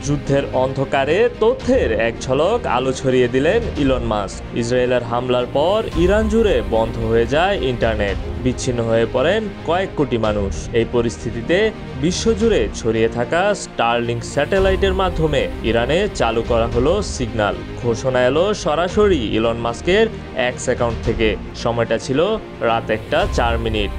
যুদ্ধের অন্ধকারে তথ্যের এক ঝলক আলো ছড়িয়ে দিলেন ইলন মাস্ক। ইসরায়েলের হামলার পর ইরান জুড়ে বন্ধ হয়ে যায় ইন্টারনেট, বিচ্ছিন্ন হয়ে পড়েন কয়েক কোটি মানুষ। এই পরিস্থিতিতে বিশ্বজুড়ে ছড়িয়ে থাকা স্টারলিংক স্যাটেলাইটের মাধ্যমে ইরানে চালু করা হলো সিগন্যাল। ঘোষণা এলো সরাসরি ইলন মাস্কের এক্স অ্যাকাউন্ট থেকে। সময়টা ছিল রাত 1:04।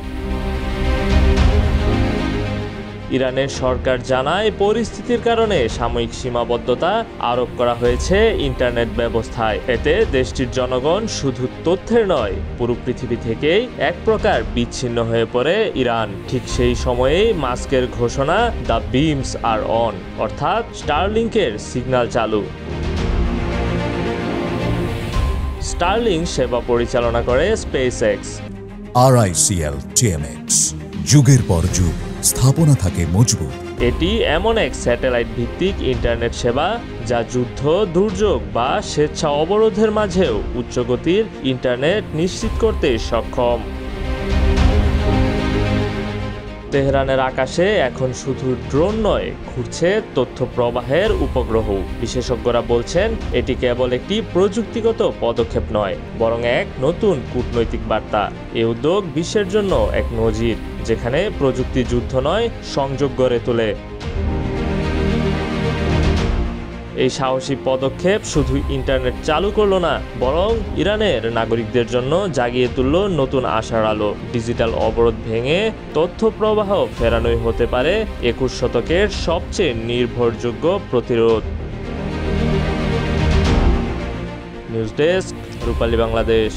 ইরানের সরকার জানায় পরিস্থিতির কারণে সাময়িক সীমাবদ্ধতা আরোপ করা হয়েছে ইন্টারনেট ব্যবস্থায়। এতে দেশটির জনগণ শুধু তথ্যের নয়, পুরো পৃথিবী থেকেই এক প্রকার বিচ্ছিন্ন হয়ে পড়ে ইরান। ঠিক সেই সময়েই মাস্কের ঘোষণা, দ্য বিমস আর অন, অর্থাৎ স্টারলিংকের সিগন্যাল চালু। স্টারলিংক সেবা পরিচালনা করে স্পেসএক্স। RICL TMX, যুগের পর যুগ স্থাপনা থাকে মজবুত। এটি এমন এক স্যাটেলাইট ভিত্তিক ইন্টারনেট সেবা যা যুদ্ধ, দুর্যোগ বা স্বেচ্ছা অবরোধের মাঝেও উচ্চগতির ইন্টারনেট নিশ্চিত করতে সক্ষম। তেহরানের আকাশে এখন শুধু ড্রোন নয়, ঘুরছে তথ্য প্রবাহের উপগ্রহ। বিশেষজ্ঞরা বলছেন এটি কেবল একটি প্রযুক্তিগত পদক্ষেপ নয়, বরং এক নতুন কূটনৈতিক বার্তা। এই উদ্যোগ বিশ্বের জন্য এক নজির, যেখানে প্রযুক্তি যুদ্ধ নয়, সংযোগ গড়ে তোলে। এই সাহসী পদক্ষেপ শুধু ইন্টারনেট চালু করলো না, বরং ইরানের নাগরিকদের জন্য জাগিয়ে তুলল নতুন আশার আলো। ডিজিটাল অবরোধ ভেঙে তথ্য প্রবাহ ফেরানোই হতে পারে 21 শতকের সবচেয়ে নির্ভরযোগ্য প্রতিরোধ। নিউজ ডেস্ক, রূপালী বাংলাদেশ।